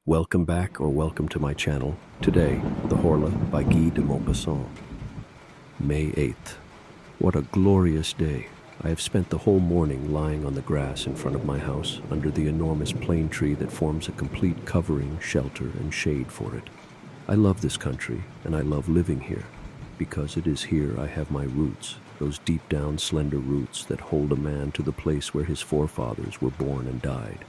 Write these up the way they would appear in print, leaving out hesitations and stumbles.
Welcome back or welcome to my channel. Today, The Horla by Guy de Maupassant. May 8th. What a glorious day. I have spent the whole morning lying on the grass in front of my house under the enormous plane tree that forms a complete covering, shelter, and shade for it. I love this country, and I love living here, because it is here I have my roots, those deep down slender roots that hold a man to the place where his forefathers were born and died.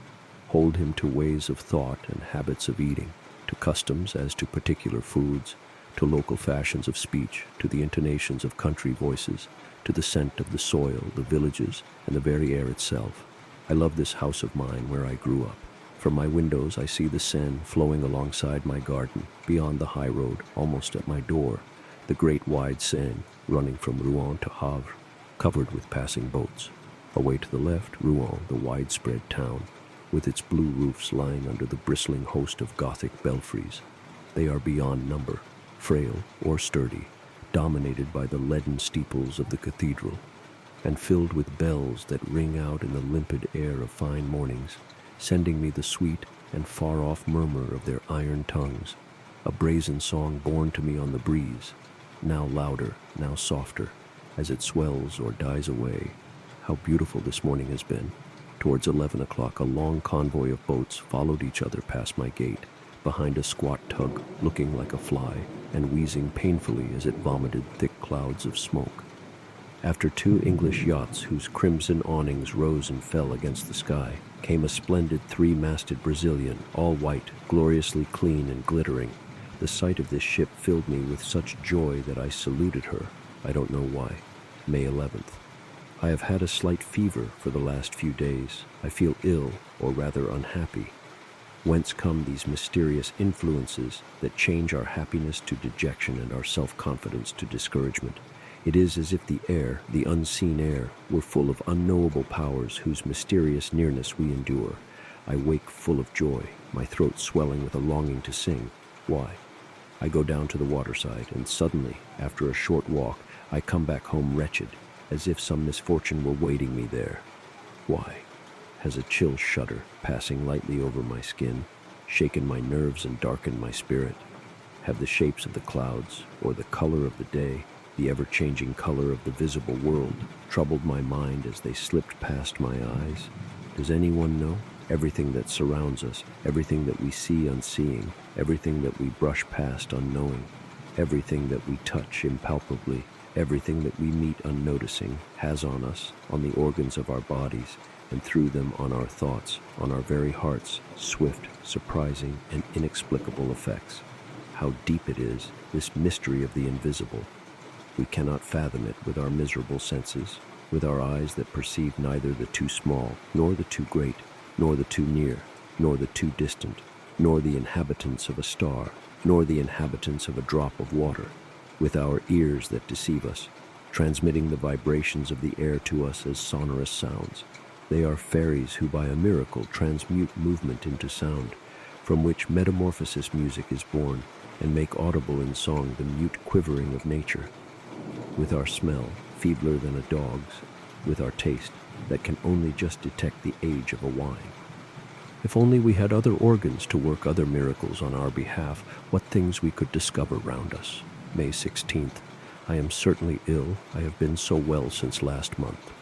Hold him to ways of thought and habits of eating, to customs as to particular foods, to local fashions of speech, to the intonations of country voices, to the scent of the soil, the villages, and the very air itself. I love this house of mine where I grew up. From my windows I see the Seine flowing alongside my garden, beyond the high road, almost at my door, the great wide Seine running from Rouen to Havre, covered with passing boats. Away to the left, Rouen, the widespread town, with its blue roofs lying under the bristling host of Gothic belfries. They are beyond number, frail or sturdy, dominated by the leaden steeples of the cathedral, and filled with bells that ring out in the limpid air of fine mornings, sending me the sweet and far-off murmur of their iron tongues, a brazen song borne to me on the breeze, now louder, now softer, as it swells or dies away. How beautiful this morning has been. Towards 11 o'clock, a long convoy of boats followed each other past my gate, behind a squat tug looking like a fly and wheezing painfully as it vomited thick clouds of smoke. After two English yachts whose crimson awnings rose and fell against the sky, came a splendid three-masted Brazilian, all white, gloriously clean and glittering. The sight of this ship filled me with such joy that I saluted her. I don't know why. May 11th. I have had a slight fever for the last few days. I feel ill, or rather unhappy. Whence come these mysterious influences that change our happiness to dejection and our self-confidence to discouragement? It is as if the air, the unseen air, were full of unknowable powers whose mysterious nearness we endure. I wake full of joy, my throat swelling with a longing to sing. Why? I go down to the waterside, and suddenly, after a short walk, I come back home wretched, as if some misfortune were waiting me there. Why? Has a chill shudder, passing lightly over my skin, shaken my nerves and darkened my spirit? Have the shapes of the clouds, or the color of the day, the ever-changing color of the visible world, troubled my mind as they slipped past my eyes? Does anyone know? Everything that surrounds us, everything that we see unseeing, everything that we brush past unknowing, everything that we touch impalpably, everything that we meet unnoticing has on us, on the organs of our bodies, and through them on our thoughts, on our very hearts, swift, surprising, and inexplicable effects. How deep it is, this mystery of the invisible. We cannot fathom it with our miserable senses, with our eyes that perceive neither the too small, nor the too great, nor the too near, nor the too distant, nor the inhabitants of a star, nor the inhabitants of a drop of water, with our ears that deceive us, transmitting the vibrations of the air to us as sonorous sounds. They are fairies who by a miracle transmute movement into sound, from which metamorphosis music is born, and make audible in song the mute quivering of nature. With our smell, feebler than a dog's, with our taste, that can only just detect the age of a wine. If only we had other organs to work other miracles on our behalf, what things we could discover round us. May 16th. I am certainly ill. I have been so well since last month.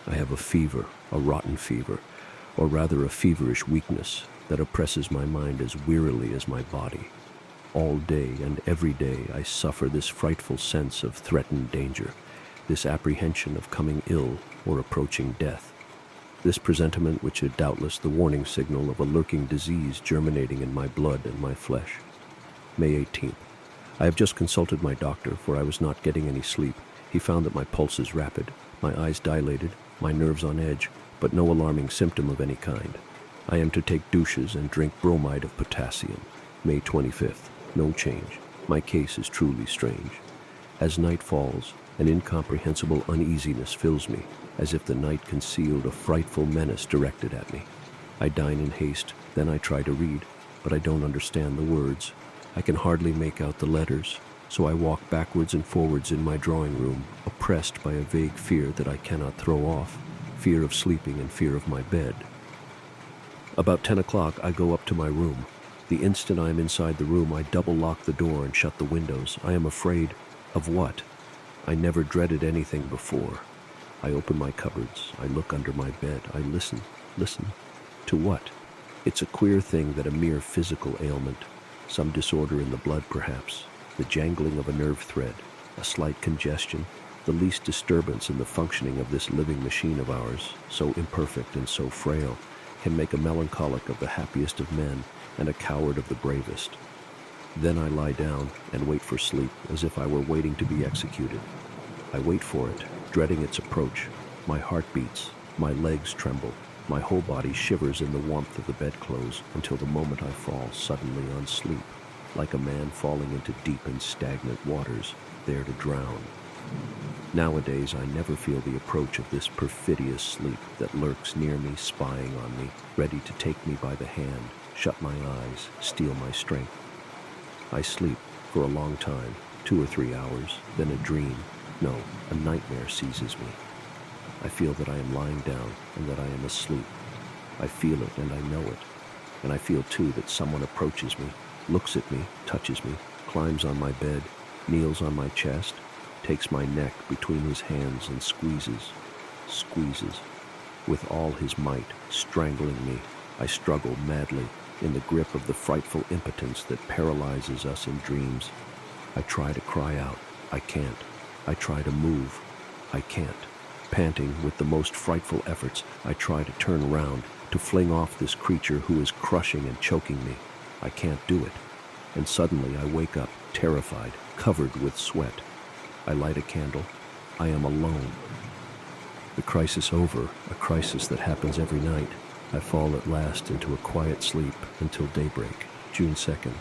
I have a fever, a rotten fever, or rather a feverish weakness that oppresses my mind as wearily as my body. All day and every day I suffer this frightful sense of threatened danger, this apprehension of coming ill or approaching death, this presentiment which is doubtless the warning signal of a lurking disease germinating in my blood and my flesh. May 18th. I have just consulted my doctor, for I was not getting any sleep. He found that my pulse is rapid, my eyes dilated, my nerves on edge, but no alarming symptom of any kind. I am to take douches and drink bromide of potassium. May 25th. No change. My case is truly strange. As night falls, an incomprehensible uneasiness fills me, as if the night concealed a frightful menace directed at me. I dine in haste, then I try to read, but I don't understand the words. I can hardly make out the letters, so I walk backwards and forwards in my drawing room, oppressed by a vague fear that I cannot throw off, fear of sleeping and fear of my bed. About 10 o'clock I go up to my room. The instant I am inside the room, I double-lock the door and shut the windows. I am afraid of what? I never dreaded anything before. I open my cupboards. I look under my bed. I listen. Listen. To what? It's a queer thing that a mere physical ailment, some disorder in the blood perhaps, the jangling of a nerve thread, a slight congestion, the least disturbance in the functioning of this living machine of ours, so imperfect and so frail, can make a melancholic of the happiest of men and a coward of the bravest. Then I lie down and wait for sleep as if I were waiting to be executed. I wait for it, dreading its approach. My heart beats, my legs tremble, my whole body shivers in the warmth of the bedclothes until the moment I fall suddenly on sleep, like a man falling into deep and stagnant waters, there to drown. Nowadays, I never feel the approach of this perfidious sleep that lurks near me, spying on me, ready to take me by the hand, shut my eyes, steal my strength. I sleep for a long time, 2 or 3 hours, then a dream, no, a nightmare seizes me. I feel that I am lying down and that I am asleep. I feel it and I know it. And I feel too that someone approaches me, looks at me, touches me, climbs on my bed, kneels on my chest, takes my neck between his hands and squeezes. With all his might, strangling me, I struggle madly in the grip of the frightful impotence that paralyzes us in dreams. I try to cry out. I can't. I try to move. I can't. Panting with the most frightful efforts, I try to turn around, to fling off this creature who is crushing and choking me. I can't do it. And suddenly I wake up, terrified, covered with sweat. I light a candle. I am alone. The crisis over, a crisis that happens every night. I fall at last into a quiet sleep until daybreak, June 2nd.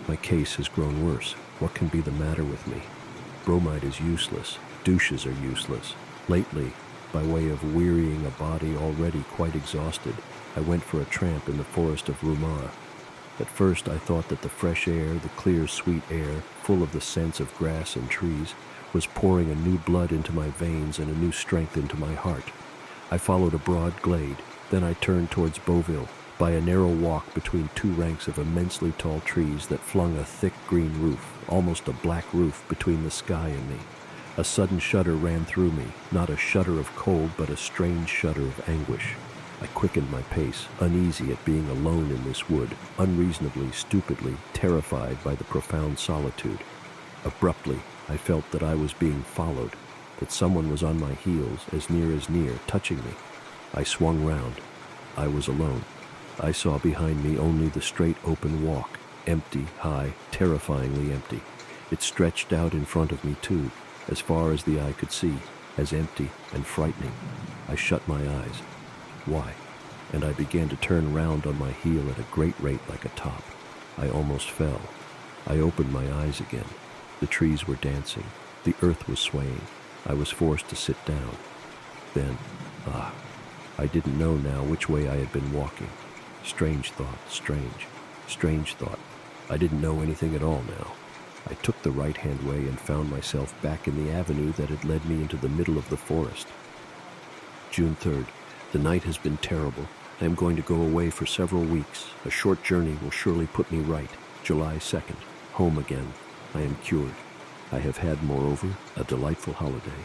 My case has grown worse. What can be the matter with me? Bromide is useless. Douches are useless. Lately, by way of wearying a body already quite exhausted, I went for a tramp in the forest of Rumar. At first I thought that the fresh air, the clear, sweet air, full of the scents of grass and trees, was pouring a new blood into my veins and a new strength into my heart. I followed a broad glade. Then I turned towards Beauville, by a narrow walk between 2 ranks of immensely tall trees that flung a thick green roof, almost a black roof, between the sky and me. A sudden shudder ran through me, not a shudder of cold, but a strange shudder of anguish. I quickened my pace, uneasy at being alone in this wood, unreasonably, stupidly, terrified by the profound solitude. Abruptly, I felt that I was being followed, that someone was on my heels, as near, touching me. I swung round. I was alone. I saw behind me only the straight open walk, empty, high, terrifyingly empty. It stretched out in front of me too, as far as the eye could see, as empty and frightening. I shut my eyes. Why? And I began to turn round on my heel at a great rate like a top. I almost fell. I opened my eyes again. The trees were dancing. The earth was swaying. I was forced to sit down. Then, I didn't know now which way I had been walking. Strange thought, strange thought. I didn't know anything at all now. I took the right-hand way and found myself back in the avenue that had led me into the middle of the forest. June 3rd. The night has been terrible. I am going to go away for several weeks. A short journey will surely put me right. July 2nd. Home again. I am cured. I have had, moreover, a delightful holiday.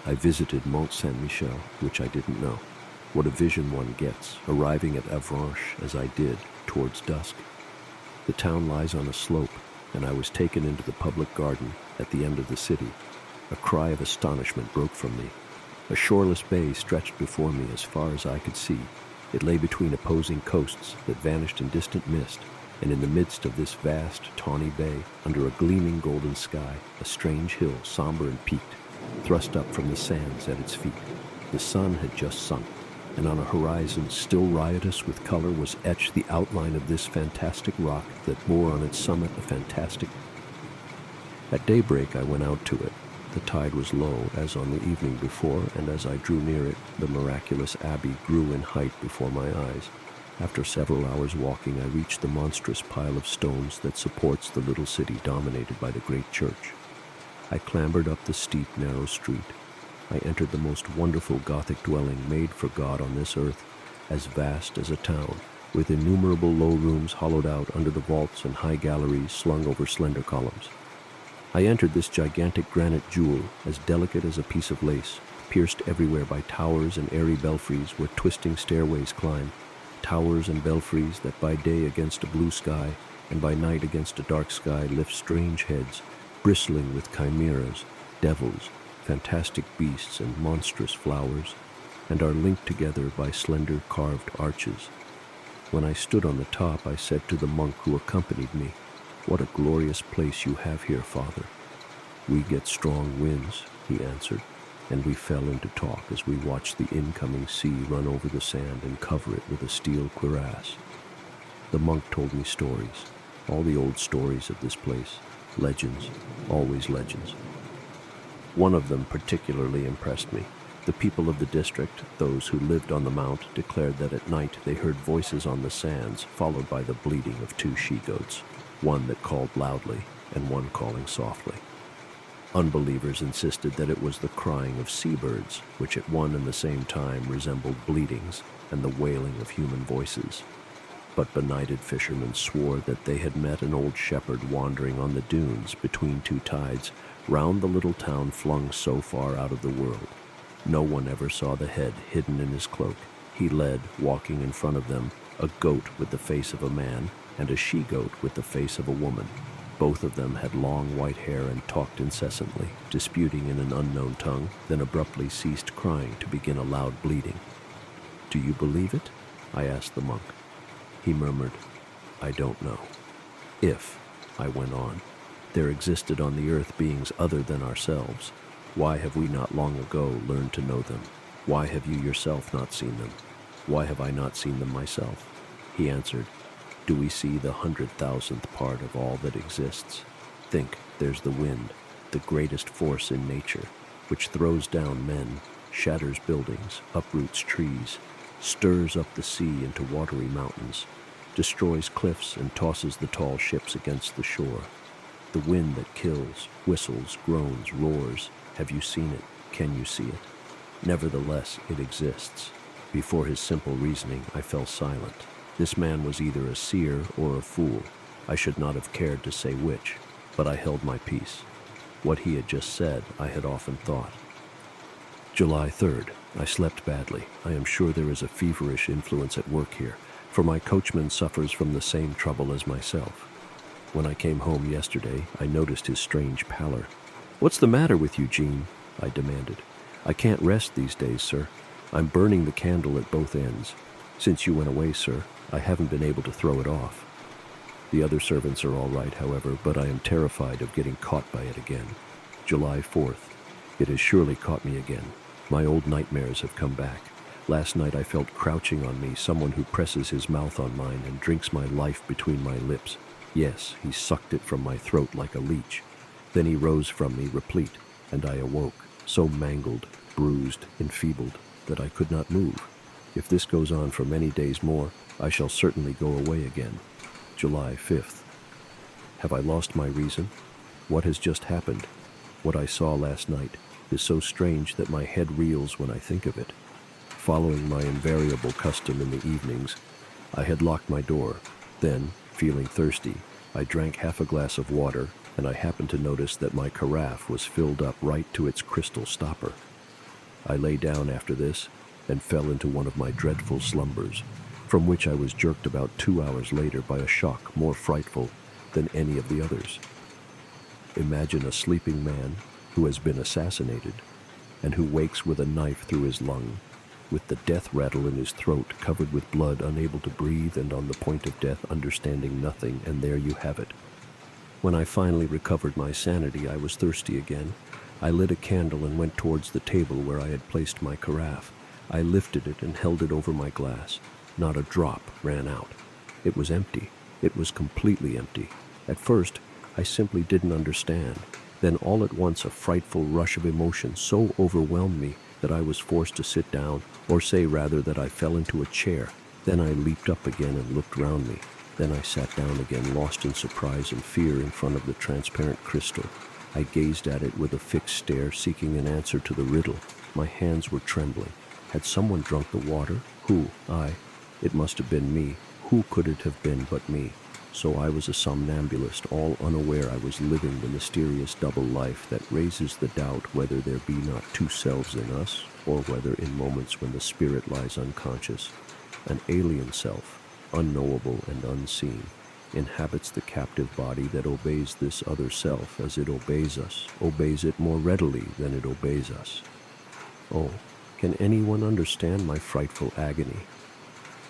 I visited Mont Saint-Michel, which I didn't know. What a vision one gets, arriving at Avranches as I did, towards dusk. The town lies on a slope, and I was taken into the public garden at the end of the city. A cry of astonishment broke from me. A shoreless bay stretched before me as far as I could see. It lay between opposing coasts that vanished in distant mist, and in the midst of this vast, tawny bay, under a gleaming golden sky, a strange hill, somber and peaked, thrust up from the sands at its feet. The sun had just sunk, and on a horizon still riotous with color was etched the outline of this fantastic rock that bore on its summit a fantastic... At daybreak I went out to it. The tide was low, as on the evening before, and as I drew near it, the miraculous abbey grew in height before my eyes. After several hours walking, I reached the monstrous pile of stones that supports the little city dominated by the great church. I clambered up the steep, narrow street. I entered the most wonderful Gothic dwelling made for God on this earth, as vast as a town, with innumerable low rooms hollowed out under the vaults and high galleries slung over slender columns. I entered this gigantic granite jewel, as delicate as a piece of lace, pierced everywhere by towers and airy belfries where twisting stairways climb, towers and belfries that by day against a blue sky and by night against a dark sky lift strange heads, bristling with chimeras, devils, fantastic beasts and monstrous flowers, and are linked together by slender carved arches. When I stood on the top, I said to the monk who accompanied me, "What a glorious place you have here, Father." "We get strong winds," he answered, and we fell into talk as we watched the incoming sea run over the sand and cover it with a steel cuirass. The monk told me stories, all the old stories of this place, legends, always legends. One of them particularly impressed me. The people of the district, those who lived on the mount, declared that at night they heard voices on the sands, followed by the bleating of two she-goats, one that called loudly and one calling softly. Unbelievers insisted that it was the crying of seabirds, which at one and the same time resembled bleatings and the wailing of human voices. But benighted fishermen swore that they had met an old shepherd wandering on the dunes between two tides, round the little town flung so far out of the world. No one ever saw the head hidden in his cloak. He led, walking in front of them, a goat with the face of a man and a she-goat with the face of a woman. Both of them had long white hair and talked incessantly, disputing in an unknown tongue, then abruptly ceased crying to begin a loud bleating. "Do you believe it?" I asked the monk. He murmured, "I don't know." "If," I went on, "there existed on the earth beings other than ourselves, why have we not long ago learned to know them? Why have you yourself not seen them? Why have I not seen them myself?" He answered, "Do we see the 100,000th part of all that exists? Think, there's the wind, the greatest force in nature, which throws down men, shatters buildings, uproots trees, stirs up the sea into watery mountains, destroys cliffs and tosses the tall ships against the shore. The wind that kills, whistles, groans, roars. Have you seen it? Can you see it? Nevertheless, it exists." Before his simple reasoning, I fell silent. This man was either a seer or a fool. I should not have cared to say which, but I held my peace. What he had just said, I had often thought. July 3rd. I slept badly. I am sure there is a feverish influence at work here, for my coachman suffers from the same trouble as myself. When I came home yesterday, I noticed his strange pallor. "What's the matter with you, Jean?" I demanded. "I can't rest these days, sir. I'm burning the candle at both ends. Since you went away, sir, I haven't been able to throw it off. The other servants are all right, however, but I am terrified of getting caught by it again. July 4th. It has surely caught me again. My old nightmares have come back. Last night I felt crouching on me someone who presses his mouth on mine and drinks my life between my lips. Yes, he sucked it from my throat like a leech. Then he rose from me, replete, and I awoke, so mangled, bruised, enfeebled, that I could not move. If this goes on for many days more, I shall certainly go away again. July 5th. Have I lost my reason? What has just happened? What I saw last night is so strange that my head reels when I think of it. Following my invariable custom in the evenings, I had locked my door. Then, feeling thirsty, I drank half a glass of water, and I happened to notice that my carafe was filled up right to its crystal stopper. I lay down after this and fell into one of my dreadful slumbers, from which I was jerked about 2 hours later by a shock more frightful than any of the others. Imagine a sleeping man who has been assassinated, and who wakes with a knife through his lung, with the death rattle in his throat, covered with blood, unable to breathe, and on the point of death, understanding nothing, and there you have it. When I finally recovered my sanity, I was thirsty again. I lit a candle and went towards the table where I had placed my carafe. I lifted it and held it over my glass. Not a drop ran out. It was empty. It was completely empty. At first, I simply didn't understand. Then all at once a frightful rush of emotion so overwhelmed me that I was forced to sit down, or say rather that I fell into a chair. Then I leaped up again and looked round me. Then I sat down again, lost in surprise and fear in front of the transparent crystal. I gazed at it with a fixed stare, seeking an answer to the riddle. My hands were trembling. Had someone drunk the water? Who? I. It must have been me. Who could it have been but me? So I was a somnambulist, all unaware I was living the mysterious double life that raises the doubt whether there be not two selves in us, or whether in moments when the spirit lies unconscious, an alien self, unknowable and unseen, inhabits the captive body that obeys this other self as it obeys us, obeys it more readily than it obeys us. Oh, can anyone understand my frightful agony?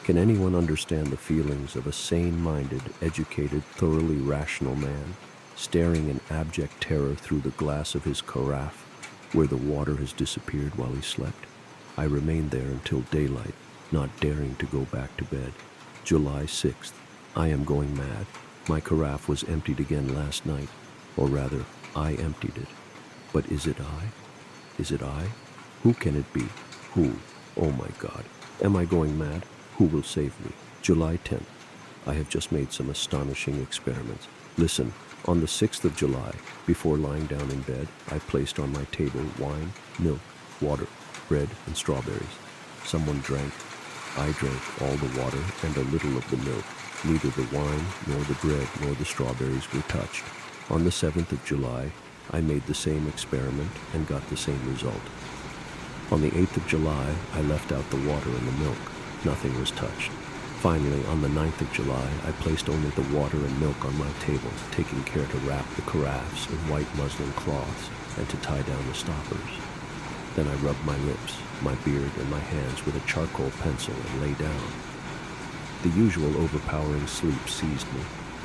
Can anyone understand the feelings of a sane-minded, educated, thoroughly rational man, staring in abject terror through the glass of his carafe, where the water has disappeared while he slept? I remained there until daylight, not daring to go back to bed. July 6th. I am going mad. My carafe was emptied again last night, or rather, I emptied it. But is it I? Is it I? Who can it be? Who? Oh my God. Am I going mad? Who will save me? July 10th. I have just made some astonishing experiments. Listen, on the 6th of July, before lying down in bed, I placed on my table wine, milk, water, bread, and strawberries. Someone drank. I drank all the water and a little of the milk. Neither the wine, nor the bread, nor the strawberries were touched. On the 7th of July, I made the same experiment and got the same result. On the 8th of July, I left out the water and the milk. Nothing was touched. Finally, on the 9th of July, I placed only the water and milk on my table, taking care to wrap the carafes in white muslin cloths and to tie down the stoppers. Then I rubbed my lips, my beard, and my hands with a charcoal pencil and lay down. The usual overpowering sleep seized me,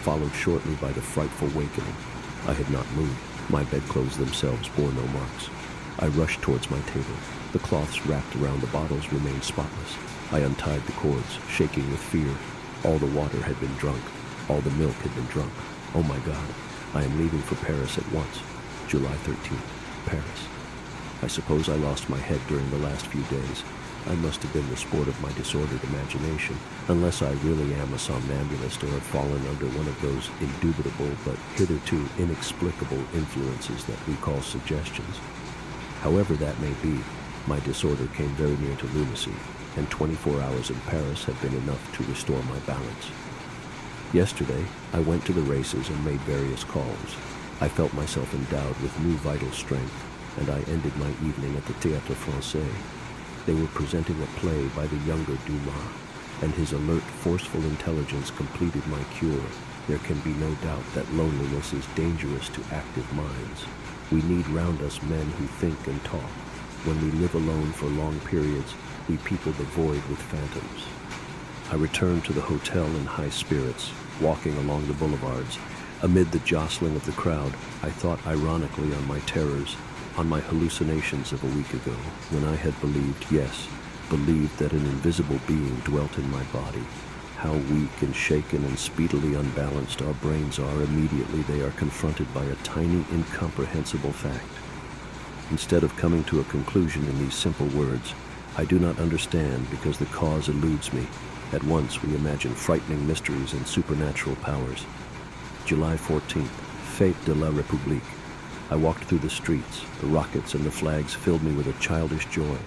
followed shortly by the frightful wakening. I had not moved. My bedclothes themselves bore no marks. I rushed towards my table. The cloths wrapped around the bottles remained spotless. I untied the cords, shaking with fear. All the water had been drunk. All the milk had been drunk. Oh my God, I am leaving for Paris at once. July 13th, Paris. I suppose I lost my head during the last few days. I must have been the sport of my disordered imagination, unless I really am a somnambulist or have fallen under one of those indubitable but hitherto inexplicable influences that we call suggestions. However that may be, my disorder came very near to lunacy, and 24 hours in Paris have been enough to restore my balance. Yesterday, I went to the races and made various calls. I felt myself endowed with new vital strength, and I ended my evening at the Théâtre Français. They were presenting a play by the younger Dumas, and his alert, forceful intelligence completed my cure. There can be no doubt that loneliness is dangerous to active minds. We need round us men who think and talk. When we live alone for long periods, we people the void with phantoms. I returned to the hotel in high spirits, walking along the boulevards. Amid the jostling of the crowd, I thought ironically on my terrors, on my hallucinations of a week ago, when I had believed, yes, believed that an invisible being dwelt in my body. How weak and shaken and speedily unbalanced our brains are immediately they are confronted by a tiny, incomprehensible fact. Instead of coming to a conclusion in these simple words, I do not understand because the cause eludes me. At once we imagine frightening mysteries and supernatural powers. July 14th, Fête de la République. I walked through the streets. The rockets and the flags filled me with a childish joy.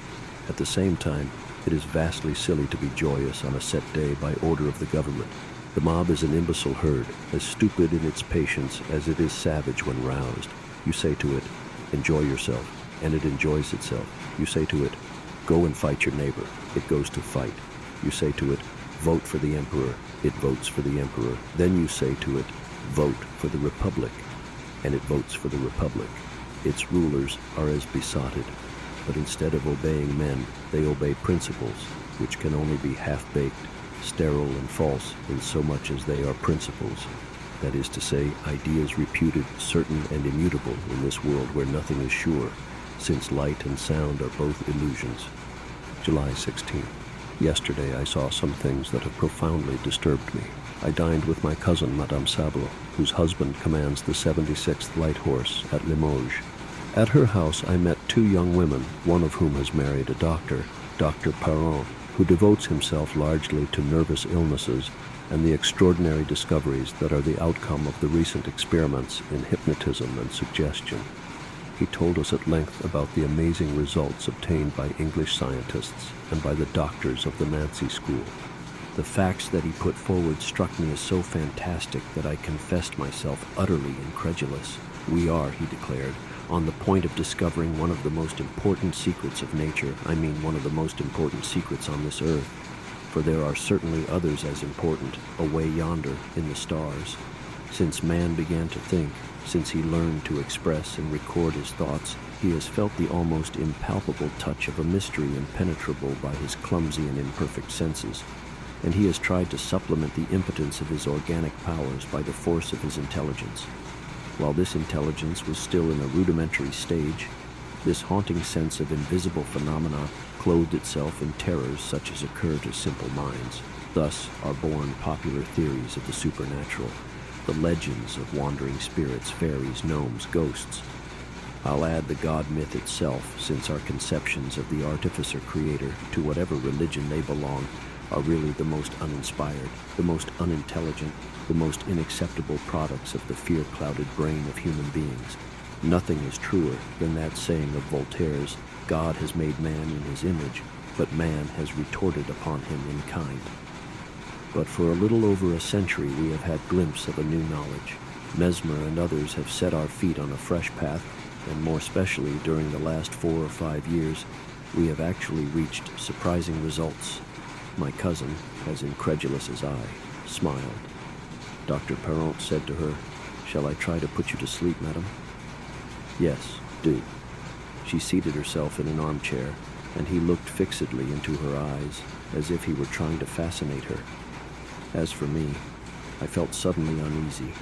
At the same time, it is vastly silly to be joyous on a set day by order of the government. The mob is an imbecile herd, as stupid in its patience as it is savage when roused. You say to it, enjoy yourself, and it enjoys itself. You say to it, go and fight your neighbor. It goes to fight. You say to it, vote for the emperor. It votes for the emperor. Then you say to it, vote for the republic. And it votes for the republic. Its rulers are as besotted, but instead of obeying men, they obey principles, which can only be half-baked, sterile and false in so much as they are principles. That is to say, ideas reputed certain and immutable in this world where nothing is sure, since light and sound are both illusions. July 16th. Yesterday I saw some things that have profoundly disturbed me. I dined with my cousin, Madame Sablo, whose husband commands the 76th Light Horse at Limoges. At her house I met two young women, one of whom has married a doctor, Dr. Parent, who devotes himself largely to nervous illnesses and the extraordinary discoveries that are the outcome of the recent experiments in hypnotism and suggestion. He told us at length about the amazing results obtained by English scientists and by the doctors of the Nancy School. The facts that he put forward struck me as so fantastic that I confessed myself utterly incredulous. "We are," he declared, "on the point of discovering one of the most important secrets of nature. I mean, one of the most important secrets on this earth. For there are certainly others as important, away yonder in the stars. Since man began to think, since he learned to express and record his thoughts, he has felt the almost impalpable touch of a mystery impenetrable by his clumsy and imperfect senses, and he has tried to supplement the impotence of his organic powers by the force of his intelligence. While this intelligence was still in a rudimentary stage, this haunting sense of invisible phenomena clothed itself in terrors such as occur to simple minds. Thus are born popular theories of the supernatural, the legends of wandering spirits, fairies, gnomes, ghosts. I'll add the god myth itself, since our conceptions of the artificer-creator, to whatever religion they belong, are really the most uninspired, the most unintelligent, the most unacceptable products of the fear-clouded brain of human beings. Nothing is truer than that saying of Voltaire's, "God has made man in his image, but man has retorted upon him in kind." But for a little over a century we have had glimpse of a new knowledge. Mesmer and others have set our feet on a fresh path, and more especially during the last 4 or 5 years, we have actually reached surprising results. My cousin, as incredulous as I, smiled. Dr. Parent said to her, "Shall I try to put you to sleep, madam?" "Yes, do." She seated herself in an armchair, and he looked fixedly into her eyes, as if he were trying to fascinate her. As for me, I felt suddenly uneasy.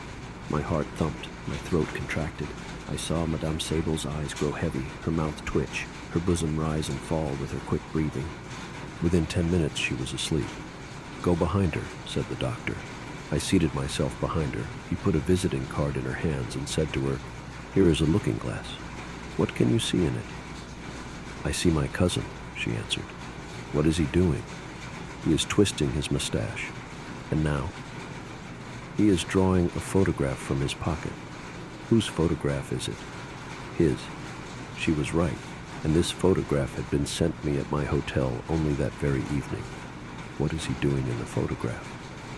My heart thumped, my throat contracted. I saw Madame Sable's eyes grow heavy, her mouth twitch, her bosom rise and fall with her quick breathing. Within 10 minutes she was asleep. "Go behind her," said the doctor. I seated myself behind her. He put a visiting card in her hands and said to her, "Here is a looking glass. What can you see in it?" "I see my cousin," she answered. "What is he doing?" "He is twisting his mustache." "And now?" "He is drawing a photograph from his pocket." "Whose photograph is it?" "His." She was right, and this photograph had been sent me at my hotel only that very evening. What is he doing in the photograph?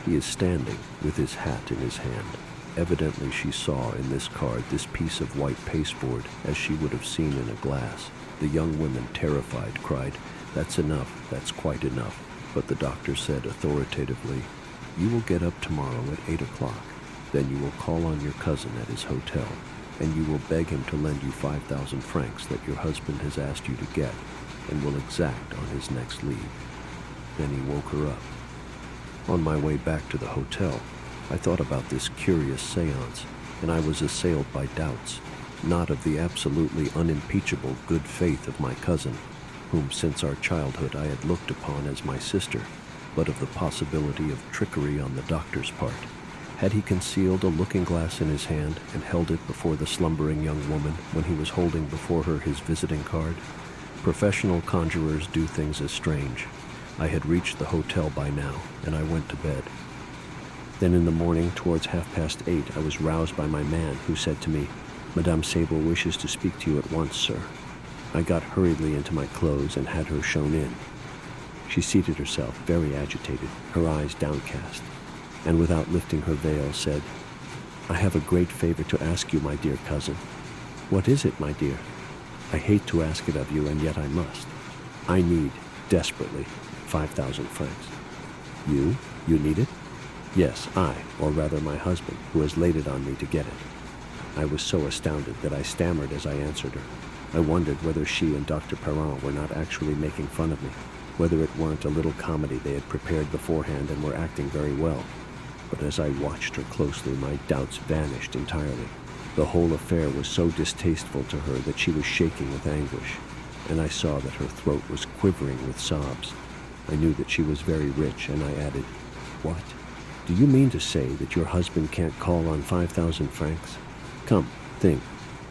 He is standing with his hat in his hand. Evidently she saw in this card this piece of white pasteboard as she would have seen in a glass. The young woman, terrified, cried, "That's enough, that's quite enough." But the doctor said authoritatively, "You will get up tomorrow at 8 o'clock. Then you will call on your cousin at his hotel, and you will beg him to lend you 5,000 francs that your husband has asked you to get, and will exact on his next leave." Then he woke her up. On my way back to the hotel, I thought about this curious seance, and I was assailed by doubts, not of the absolutely unimpeachable good faith of my cousin, whom since our childhood I had looked upon as my sister, but of the possibility of trickery on the doctor's part. Had he concealed a looking-glass in his hand and held it before the slumbering young woman when he was holding before her his visiting card? Professional conjurers do things as strange. I had reached the hotel by now, and I went to bed. Then in the morning, towards 8:30, I was roused by my man, who said to me, "Madame Sable wishes to speak to you at once, sir." I got hurriedly into my clothes and had her shown in. She seated herself, very agitated, her eyes downcast, and without lifting her veil said, "I have a great favor to ask you, my dear cousin." "What is it, my dear?" "I hate to ask it of you, and yet I must. I need, desperately, 5,000 francs. "You? You need it?" "Yes, I, or rather my husband, who has laid it on me to get it." I was so astounded that I stammered as I answered her. I wondered whether she and Dr. Parent were not actually making fun of me, whether it weren't a little comedy they had prepared beforehand and were acting very well. But as I watched her closely, my doubts vanished entirely. The whole affair was so distasteful to her that she was shaking with anguish, and I saw that her throat was quivering with sobs. I knew that she was very rich, and I added, "What? Do you mean to say that your husband can't call on 5,000 francs? Come, think.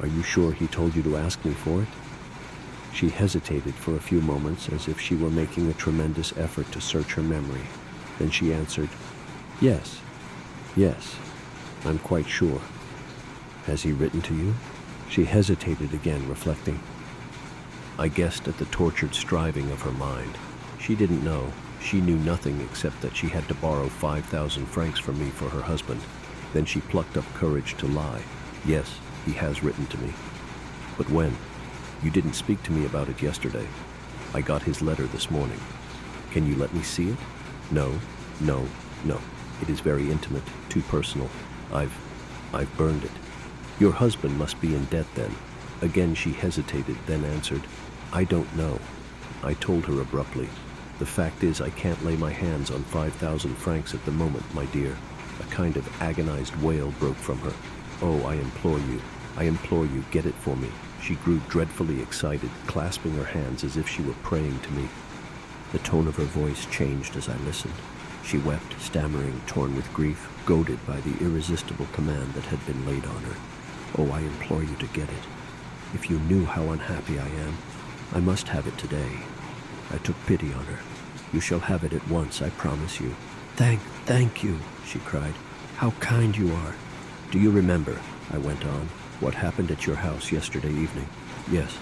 Are you sure he told you to ask me for it?" She hesitated for a few moments as if she were making a tremendous effort to search her memory. Then she answered, "Yes, yes, I'm quite sure." "Has he written to you?" She hesitated again, reflecting. I guessed at the tortured striving of her mind. She didn't know, She knew nothing except that she had to borrow 5,000 francs from me for her husband. Then she plucked up courage to lie. Yes, he has written to me. But when? You didn't speak to me about it yesterday. I got his letter this morning. Can you let me see it? No. It is very intimate, too personal. I've burned it. Your husband must be in debt then. Again she hesitated, then answered, I don't know. I told her abruptly. The fact is I can't lay my hands on 5,000 francs at the moment, my dear. A kind of agonized wail broke from her. Oh, I implore you, get it for me. She grew dreadfully excited, clasping her hands as if she were praying to me. The tone of her voice changed as I listened. She wept, stammering, torn with grief, goaded by the irresistible command that had been laid on her. Oh, I implore you to get it. If you knew how unhappy I am, I must have it today. I took pity on her. You shall have it at once, I promise you. Thank you, she cried. How kind you are. Do you remember, I went on, what happened at your house yesterday evening? Yes.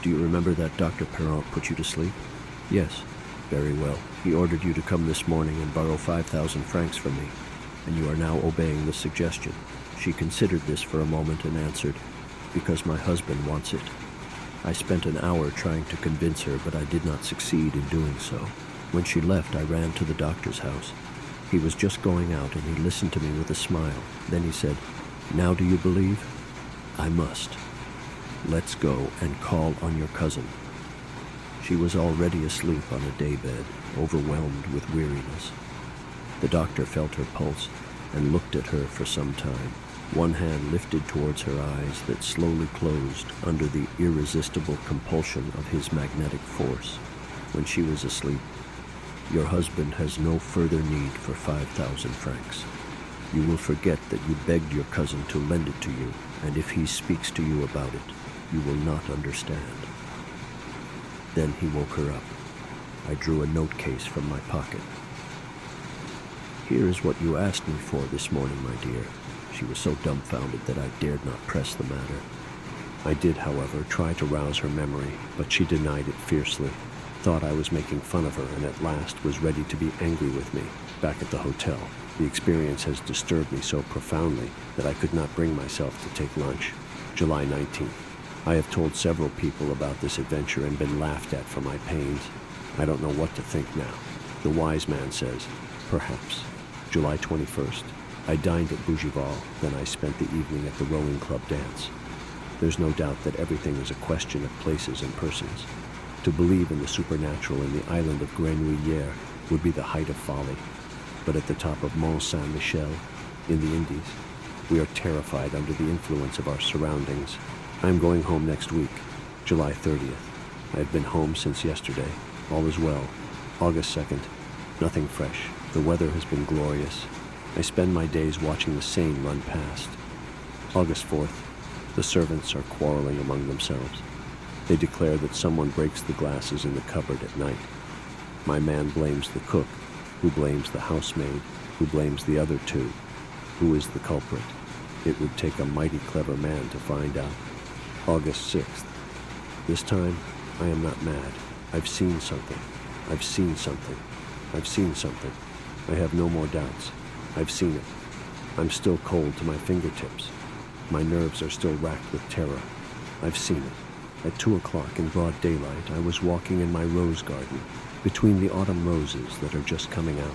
Do you remember that Dr. Perron put you to sleep? Yes. Very well. He ordered you to come this morning and borrow 5,000 francs from me, and you are now obeying the suggestion. She considered this for a moment and answered, because my husband wants it. I spent an hour trying to convince her, but I did not succeed in doing so. When she left, I ran to the doctor's house. He was just going out, and he listened to me with a smile. Then he said, Now do you believe? I must. Let's go and call on your cousin. She was already asleep on a daybed, overwhelmed with weariness. The doctor felt her pulse and looked at her for some time, one hand lifted towards her eyes that slowly closed under the irresistible compulsion of his magnetic force. When she was asleep, your husband has no further need for 5,000 francs. You will forget that you begged your cousin to lend it to you, and if he speaks to you about it, you will not understand. Then he woke her up. I drew a note case from my pocket. Here is what you asked me for this morning, my dear. She was so dumbfounded that I dared not press the matter. I did, however, try to rouse her memory, but she denied it fiercely, thought I was making fun of her, and at last was ready to be angry with me. Back at the hotel, the experience has disturbed me so profoundly that I could not bring myself to take lunch. July 19th. I have told several people about this adventure and been laughed at for my pains. I don't know what to think now. The wise man says, perhaps. July 21st. I dined at Bougival, then I spent the evening at the rowing club dance. There's no doubt that everything is a question of places and persons. To believe in the supernatural in the island of Grenouillère would be the height of folly. But at the top of Mont Saint-Michel, in the Indies, we are terrified under the influence of our surroundings. I am going home next week, July 30th. I have been home since yesterday. All is well. August 2nd. Nothing fresh. The weather has been glorious. I spend my days watching the Seine run past. August 4th. The servants are quarreling among themselves. They declare that someone breaks the glasses in the cupboard at night. My man blames the cook, who blames the housemaid, who blames the other two. Who is the culprit? It would take a mighty clever man to find out. August 6th. This time, I am not mad. I've seen something. I've seen something. I've seen something. I have no more doubts. I've seen it. I'm still cold to my fingertips. My nerves are still racked with terror. I've seen it. At 2 o'clock in broad daylight, I was walking in my rose garden, between the autumn roses that are just coming out.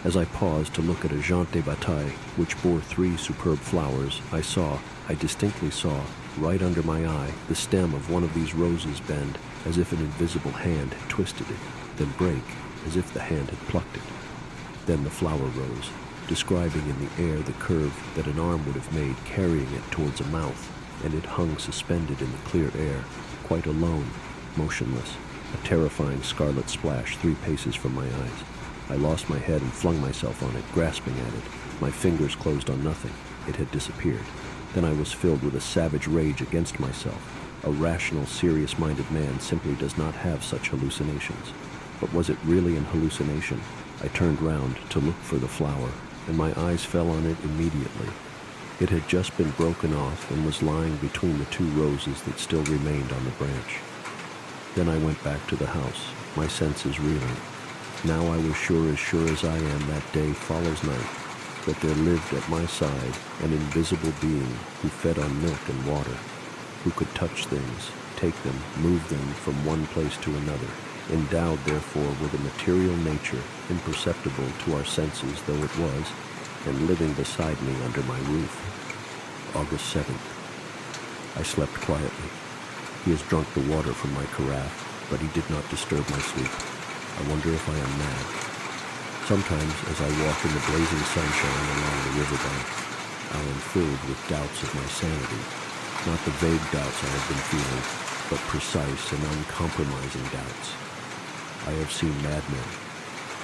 As I paused to look at a Jean de Bataille, which bore 3 superb flowers, I distinctly saw, right under my eye, the stem of one of these roses bend, as if an invisible hand had twisted it, then break, as if the hand had plucked it. Then the flower rose, describing in the air the curve that an arm would have made, carrying it towards a mouth, and it hung suspended in the clear air, quite alone, motionless, a terrifying scarlet splash 3 paces from my eyes. I lost my head and flung myself on it, grasping at it. My fingers closed on nothing. It had disappeared. Then I was filled with a savage rage against myself. A rational, serious-minded man simply does not have such hallucinations. But was it really an hallucination? I turned round to look for the flower, and my eyes fell on it immediately. It had just been broken off and was lying between the 2 roses that still remained on the branch. Then I went back to the house, my senses reeling. Now I was sure as I am that day follows night, that there lived at my side an invisible being who fed on milk and water, who could touch things, take them, move them from one place to another, endowed therefore with a material nature imperceptible to our senses though it was, and living beside me under my roof. August 7th. I slept quietly. He has drunk the water from my carafe, but he did not disturb my sleep. I wonder if I am mad. Sometimes, as I walk in the blazing sunshine along the riverbank, I am filled with doubts of my sanity. Not the vague doubts I have been feeling, but precise and uncompromising doubts. I have seen madmen.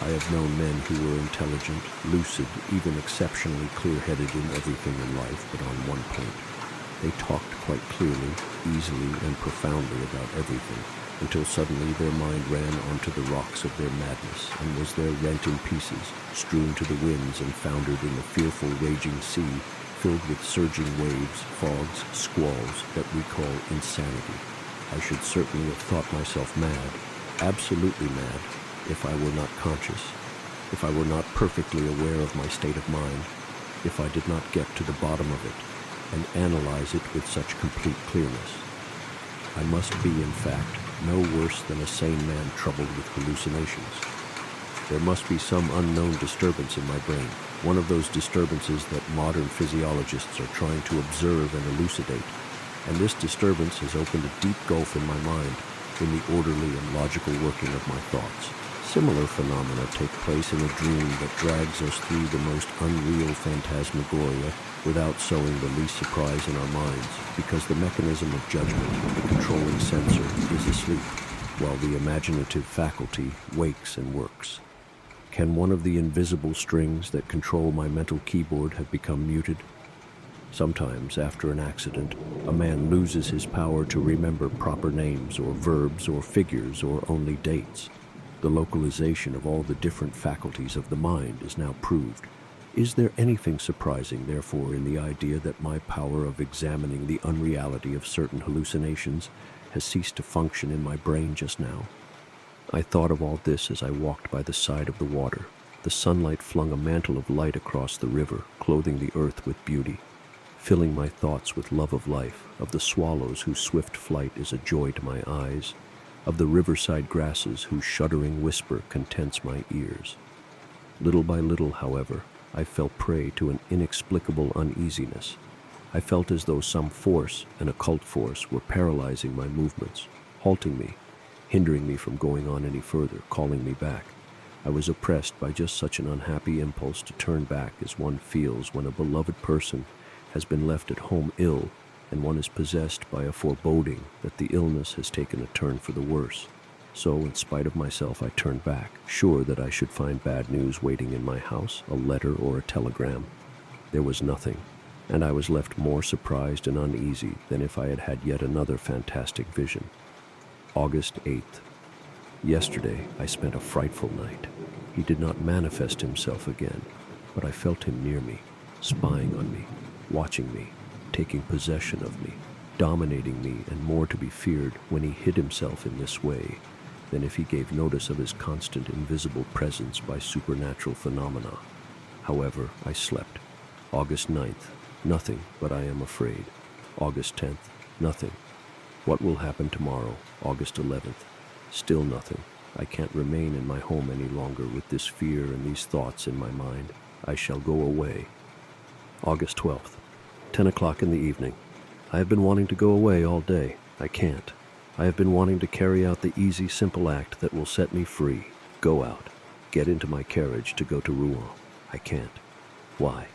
I have known men who were intelligent, lucid, even exceptionally clear-headed in everything in life, but on one point. They talked quite clearly, easily, and profoundly about everything, until suddenly their mind ran onto the rocks of their madness, and was there rent in pieces, strewn to the winds, and foundered in the fearful raging sea, filled with surging waves, fogs, squalls, that we call insanity. I should certainly have thought myself mad, absolutely mad, if I were not conscious, if I were not perfectly aware of my state of mind, if I did not get to the bottom of it, and analyze it with such complete clearness. I must be, in fact, no worse than a sane man troubled with hallucinations. There must be some unknown disturbance in my brain, one of those disturbances that modern physiologists are trying to observe and elucidate, and this disturbance has opened a deep gulf in my mind in the orderly and logical working of my thoughts. Similar phenomena take place in a dream that drags us through the most unreal phantasmagoria without sowing the least surprise in our minds, because the mechanism of judgment, the controlling censor, is asleep, while the imaginative faculty wakes and works. Can one of the invisible strings that control my mental keyboard have become muted? Sometimes, after an accident, a man loses his power to remember proper names or verbs or figures or only dates. The localization of all the different faculties of the mind is now proved. Is there anything surprising, therefore, in the idea that my power of examining the unreality of certain hallucinations has ceased to function in my brain just now? I thought of all this as I walked by the side of the water. The sunlight flung a mantle of light across the river, clothing the earth with beauty, filling my thoughts with love of life, of the swallows whose swift flight is a joy to my eyes, of the riverside grasses whose shuddering whisper contents my ears. Little by little, however, I fell prey to an inexplicable uneasiness. I felt as though some force, an occult force, were paralyzing my movements, halting me, hindering me from going on any further, calling me back. I was oppressed by just such an unhappy impulse to turn back as one feels when a beloved person has been left at home ill, and one is possessed by a foreboding that the illness has taken a turn for the worse. So, in spite of myself, I turned back, sure that I should find bad news waiting in my house, a letter or a telegram. There was nothing, and I was left more surprised and uneasy than if I had had yet another fantastic vision. August 8th. Yesterday, I spent a frightful night. He did not manifest himself again, but I felt him near me, spying on me, watching me, taking possession of me, dominating me, and more to be feared when he hid himself in this way than if he gave notice of his constant invisible presence by supernatural phenomena. However, I slept. August 9th. Nothing, but I am afraid. August 10th. Nothing. What will happen tomorrow? August 11th. Still nothing. I can't remain in my home any longer with this fear and these thoughts in my mind. I shall go away. August 12th. 10 o'clock in the evening. I have been wanting to go away all day. I can't. I have been wanting to carry out the easy, simple act that will set me free. Go out. Get into my carriage to go to Rouen. I can't. Why?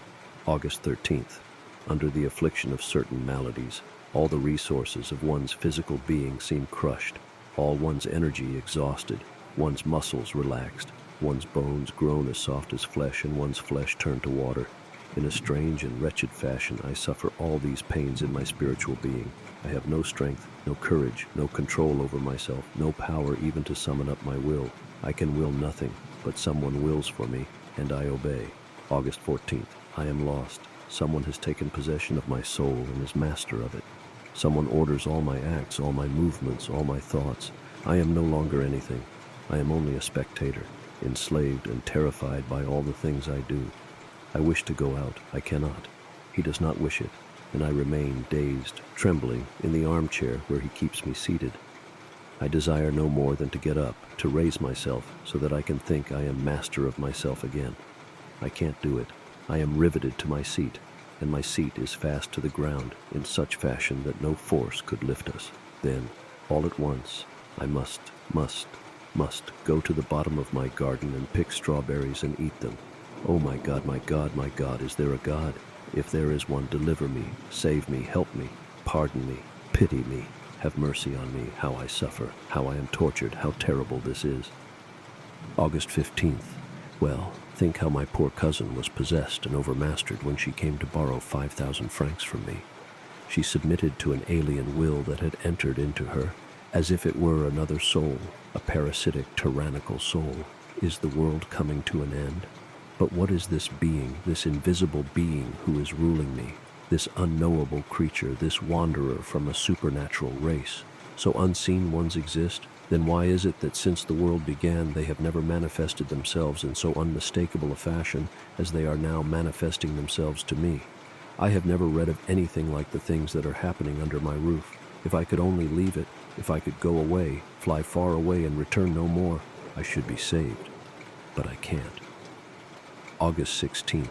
August 13th. Under the affliction of certain maladies, all the resources of one's physical being seem crushed, all one's energy exhausted, one's muscles relaxed, one's bones grown as soft as flesh, and one's flesh turned to water. In a strange and wretched fashion, I suffer all these pains in my spiritual being. I have no strength, no courage, no control over myself, no power even to summon up my will. I can will nothing, but someone wills for me, and I obey. August 14th. I am lost. Someone has taken possession of my soul and is master of it. Someone orders all my acts, all my movements, all my thoughts. I am no longer anything. I am only a spectator. enslaved and terrified by all the things I do. I wish to go out. I cannot. He does not wish it, and I remain dazed, trembling, in the armchair where he keeps me seated. I desire no more than to get up, to raise myself, so that I can think I am master of myself again. I can't do it. I am riveted to my seat, and my seat is fast to the ground in such fashion that no force could lift us. Then, all at once, I must go to the bottom of my garden and pick strawberries and eat them. Oh my God, my God, my God, is there a God? If there is one, deliver me, save me, help me, pardon me, pity me, have mercy on me, how I suffer, how I am tortured, how terrible this is. August 15th. Well, think how my poor cousin was possessed and overmastered when she came to borrow 5,000 francs from me. She submitted to an alien will that had entered into her, as if it were another soul, a parasitic, tyrannical soul. Is the world coming to an end? But what is this being, this invisible being who is ruling me, this unknowable creature, this wanderer from a supernatural race? So unseen ones exist? Then why is it that since the world began they have never manifested themselves in so unmistakable a fashion as they are now manifesting themselves to me? I have never read of anything like the things that are happening under my roof. If I could only leave it, if I could go away, fly far away and return no more, I should be saved. But I can't. August 16th.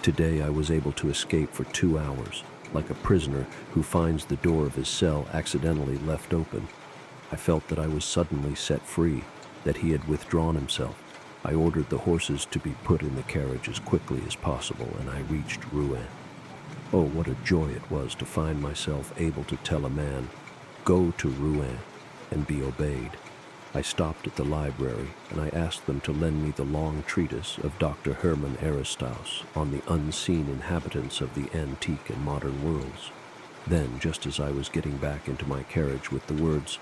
Today I was able to escape for 2 hours, like a prisoner who finds the door of his cell accidentally left open. I felt that I was suddenly set free, that he had withdrawn himself. I ordered the horses to be put in the carriage as quickly as possible, and I reached Rouen. Oh, what a joy it was to find myself able to tell a man, "Go to Rouen," and be obeyed. I stopped at the library, and I asked them to lend me the long treatise of Dr. Hermann Aristaus on the unseen inhabitants of the antique and modern worlds. Then, just as I was getting back into my carriage with the words,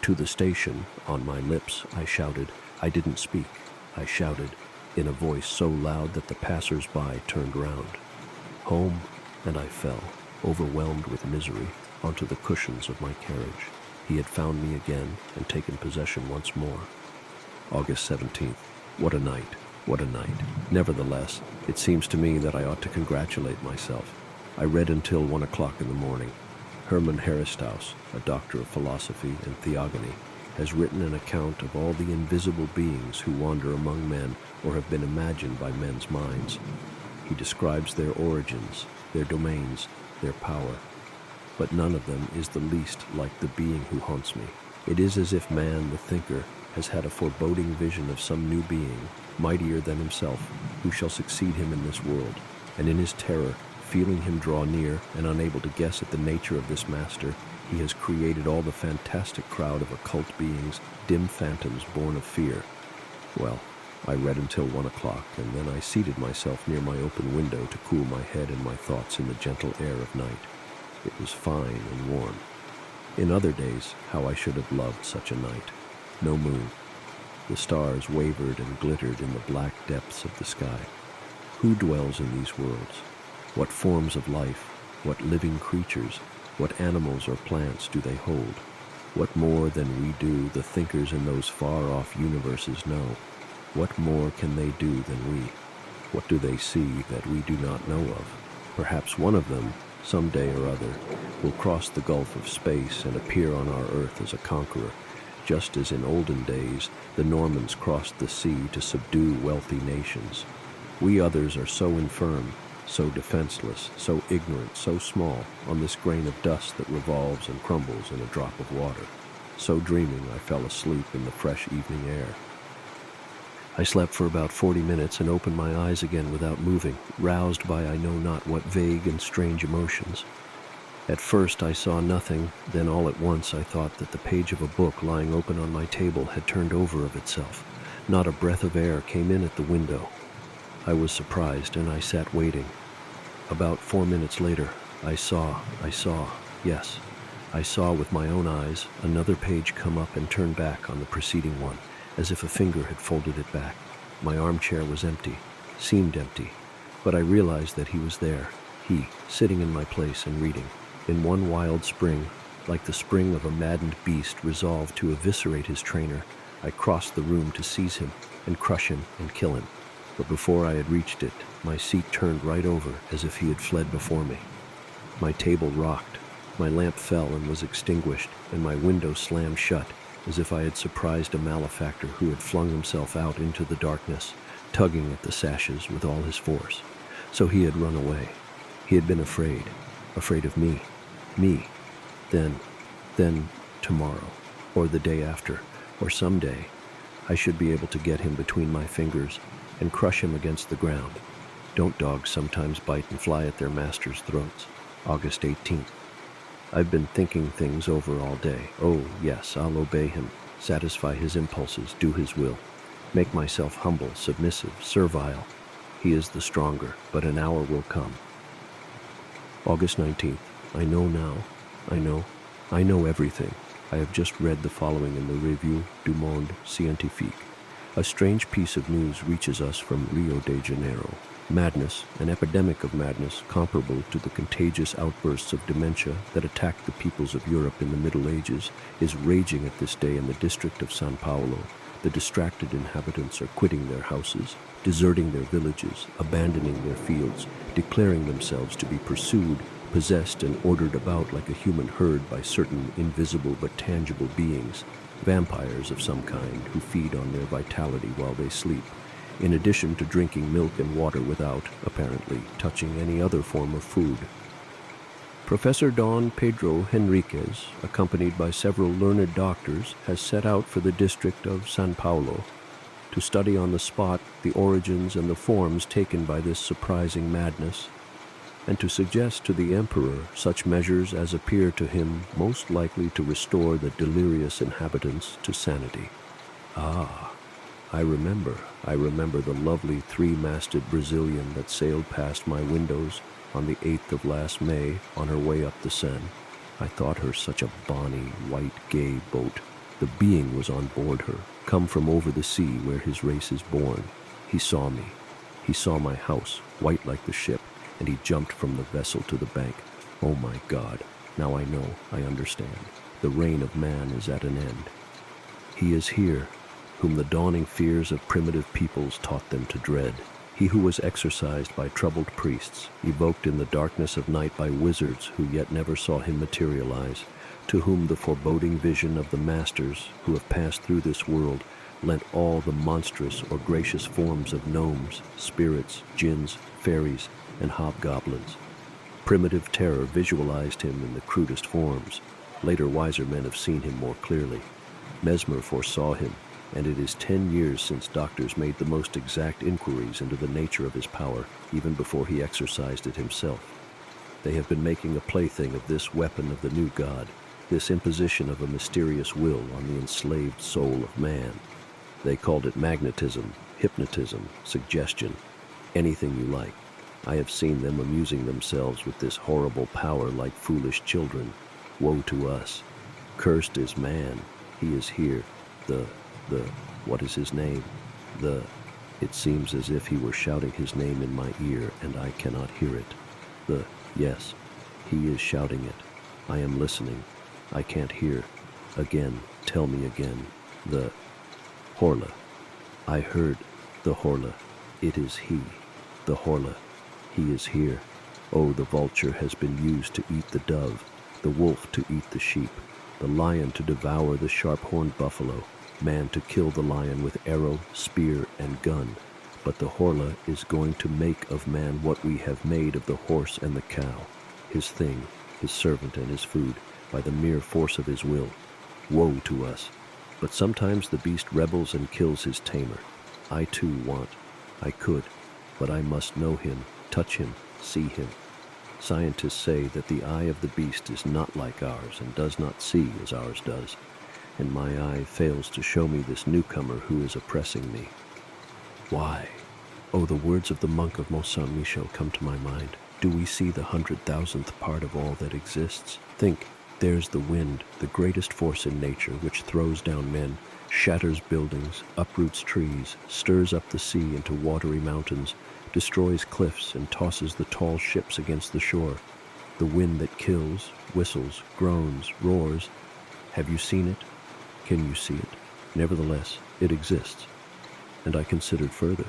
"To the station," on my lips, I shouted. I didn't speak. I shouted, in a voice so loud that the passers-by turned round. Home, and I fell, overwhelmed with misery, onto the cushions of my carriage. He had found me again and taken possession once more. August 17th. What a night, what a night. Nevertheless, it seems to me that I ought to congratulate myself. I read until 1 o'clock in the morning. Hermann Aristaus, a doctor of philosophy and theogony, has written an account of all the invisible beings who wander among men or have been imagined by men's minds. He describes their origins, their domains, their power. But none of them is the least like the being who haunts me. It is as if man, the thinker, has had a foreboding vision of some new being, mightier than himself, who shall succeed him in this world, and in his terror, feeling him draw near and unable to guess at the nature of this master, he has created all the fantastic crowd of occult beings, dim phantoms born of fear. Well, I read until 1 o'clock, and then I seated myself near my open window to cool my head and my thoughts in the gentle air of night. It was fine and warm. In other days, how I should have loved such a night. No moon. The stars wavered and glittered in the black depths of the sky. Who dwells in these worlds? What forms of life, what living creatures, what animals or plants do they hold? What more than we do the thinkers in those far-off universes know? What more can they do than we? What do they see that we do not know of? Perhaps one of them, some day or other, will cross the gulf of space and appear on our earth as a conqueror, just as in olden days the Normans crossed the sea to subdue wealthy nations. We others are so infirm, so defenseless, so ignorant, so small, on this grain of dust that revolves and crumbles in a drop of water. So dreaming, I fell asleep in the fresh evening air. I slept for about 40 minutes and opened my eyes again without moving, roused by I know not what vague and strange emotions. At first I saw nothing, then all at once I thought that the page of a book lying open on my table had turned over of itself. Not a breath of air came in at the window. I was surprised, and I sat waiting. About 4 minutes later, I saw with my own eyes another page come up and turn back on the preceding one, as if a finger had folded it back. My armchair was empty, seemed empty, but I realized that he was there, he, sitting in my place and reading. In one wild spring, like the spring of a maddened beast resolved to eviscerate his trainer, I crossed the room to seize him and crush him and kill him. But before I had reached it, my seat turned right over as if he had fled before me. My table rocked, my lamp fell and was extinguished, and my window slammed shut as if I had surprised a malefactor who had flung himself out into the darkness, tugging at the sashes with all his force. So he had run away. He had been afraid of me. Me. Then tomorrow, or the day after, or someday, I should be able to get him between my fingers and crush him against the ground. Don't dogs sometimes bite and fly at their masters' throats? August 18th. I've been thinking things over all day. Oh, yes, I'll obey him, satisfy his impulses, do his will, make myself humble, submissive, servile. He is the stronger, but an hour will come. August 19th. I know now. I know everything. I have just read the following in the Revue du Monde Scientifique. A strange piece of news reaches us from Rio de Janeiro. Madness, an epidemic of madness comparable to the contagious outbursts of dementia that attacked the peoples of Europe in the Middle Ages, is raging at this day in the district of São Paulo. The distracted inhabitants are quitting their houses, deserting their villages, abandoning their fields, declaring themselves to be pursued, possessed, and ordered about like a human herd by certain invisible but tangible beings, vampires of some kind who feed on their vitality while they sleep, in addition to drinking milk and water without, apparently, touching any other form of food. Professor Don Pedro Henriquez, accompanied by several learned doctors, has set out for the district of São Paulo to study on the spot the origins and the forms taken by this surprising madness, and to suggest to the emperor such measures as appear to him most likely to restore the delirious inhabitants to sanity. Ah, I remember the lovely three-masted Brazilian that sailed past my windows on the 8th of last May on her way up the Seine. I thought her such a bonny, white, gay boat. The being was on board her, come from over the sea where his race is born. He saw me. He saw my house, white like the ship, and he jumped from the vessel to the bank. Oh my God, now I know, I understand. The reign of man is at an end. He is here, whom the dawning fears of primitive peoples taught them to dread. He who was exorcised by troubled priests, evoked in the darkness of night by wizards who yet never saw him materialize, to whom the foreboding vision of the masters who have passed through this world lent all the monstrous or gracious forms of gnomes, spirits, jinns, fairies, and hobgoblins. Primitive terror visualized him in the crudest forms. Later wiser men have seen him more clearly. Mesmer foresaw him, and it is 10 years since doctors made the most exact inquiries into the nature of his power, even before he exercised it himself. They have been making a plaything of this weapon of the new god, this imposition of a mysterious will on the enslaved soul of man. They called it magnetism, hypnotism, suggestion, anything you like. I have seen them amusing themselves with this horrible power like foolish children. Woe to us. Cursed is man. He is here. What is his name? It seems as if he were shouting his name in my ear, and I cannot hear it. Yes, he is shouting it. I am listening. I can't hear. Again, tell me again. Horla. I heard the Horla. It is he. The Horla. He is here. Oh, the vulture has been used to eat the dove, the wolf to eat the sheep, the lion to devour the sharp-horned buffalo, man to kill the lion with arrow, spear, and gun. But the Horla is going to make of man what we have made of the horse and the cow, his thing, his servant and his food, by the mere force of his will. Woe to us. But sometimes the beast rebels and kills his tamer. I too want. I could, but I must know him, touch him, see him. Scientists say that the eye of the beast is not like ours and does not see as ours does, and my eye fails to show me this newcomer who is oppressing me. Why? Oh, the words of the monk of Mont Saint-Michel come to my mind. Do we see the 100,000th part of all that exists? Think, there's the wind, the greatest force in nature, which throws down men, shatters buildings, uproots trees, stirs up the sea into watery mountains, destroys cliffs, and tosses the tall ships against the shore. The wind that kills, whistles, groans, roars. Have you seen it? Can you see it? Nevertheless, it exists. And I considered further.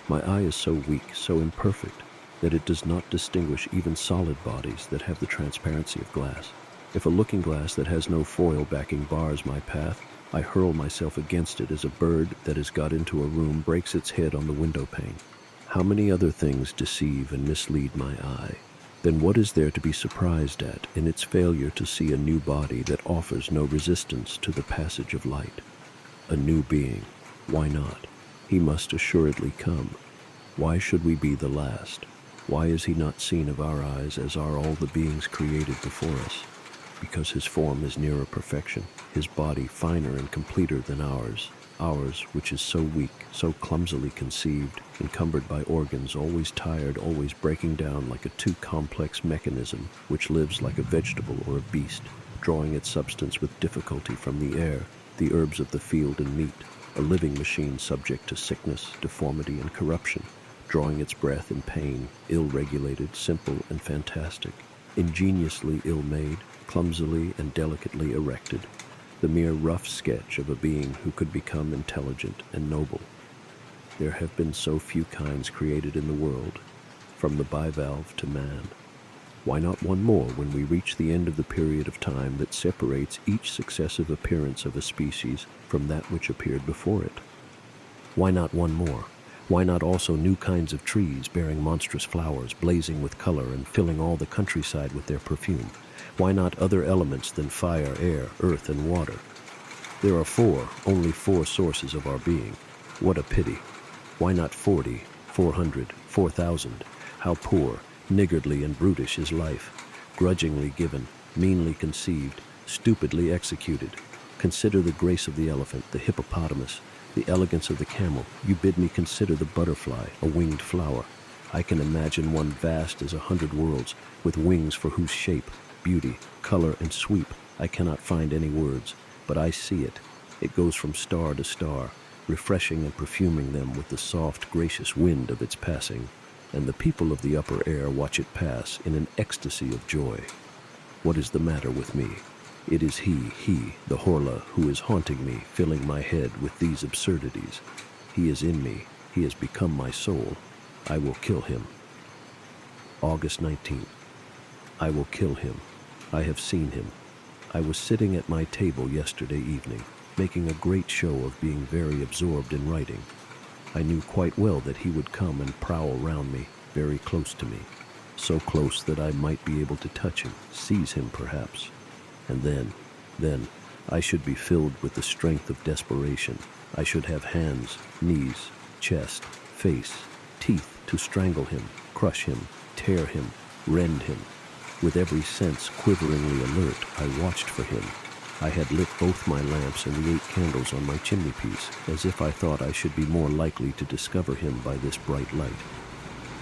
My eye is so weak, so imperfect, that it does not distinguish even solid bodies that have the transparency of glass. If a looking glass that has no foil backing bars my path, I hurl myself against it as a bird that has got into a room breaks its head on the window pane. How many other things deceive and mislead my eye? Then what is there to be surprised at in its failure to see a new body that offers no resistance to the passage of light? A new being. Why not? He must assuredly come. Why should we be the last? Why is he not seen of our eyes as are all the beings created before us? Because his form is nearer perfection, his body finer and completer than ours which is so weak, so clumsily conceived, encumbered by organs, always tired, always breaking down like a too complex mechanism, which lives like a vegetable or a beast, drawing its substance with difficulty from the air, the herbs of the field and meat, a living machine subject to sickness, deformity, and corruption, drawing its breath in pain, ill-regulated, simple, and fantastic, ingeniously ill-made, clumsily and delicately erected, the mere rough sketch of a being who could become intelligent and noble. There have been so few kinds created in the world, from the bivalve to man. Why not one more when we reach the end of the period of time that separates each successive appearance of a species from that which appeared before it? Why not one more? Why not also new kinds of trees bearing monstrous flowers, blazing with color and filling all the countryside with their perfume? Why not other elements than fire, air, earth, and water? There are only four sources of our being. What a pity. Why not 40, 400, 4,000? How poor, niggardly, and brutish is life, grudgingly given, meanly conceived, stupidly executed. Consider the grace of the elephant, the hippopotamus, the elegance of the camel. You bid me consider the butterfly, a winged flower. I can imagine one vast as 100 worlds, with wings for whose shape, beauty, color, and sweep I cannot find any words, but I see it. It goes from star to star, refreshing and perfuming them with the soft, gracious wind of its passing, and the people of the upper air watch it pass in an ecstasy of joy. What is the matter with me? It is he, the Horla, who is haunting me, filling my head with these absurdities. He is in me. He has become my soul. I will kill him. August 19th. I will kill him. I have seen him. I was sitting at my table yesterday evening, making a great show of being very absorbed in writing. I knew quite well that he would come and prowl round me, very close to me, so close that I might be able to touch him, seize him perhaps. And then, I should be filled with the strength of desperation. I should have hands, knees, chest, face, teeth to strangle him, crush him, tear him, rend him. With every sense quiveringly alert, I watched for him. I had lit both my lamps and the 8 candles on my chimney-piece, as if I thought I should be more likely to discover him by this bright light.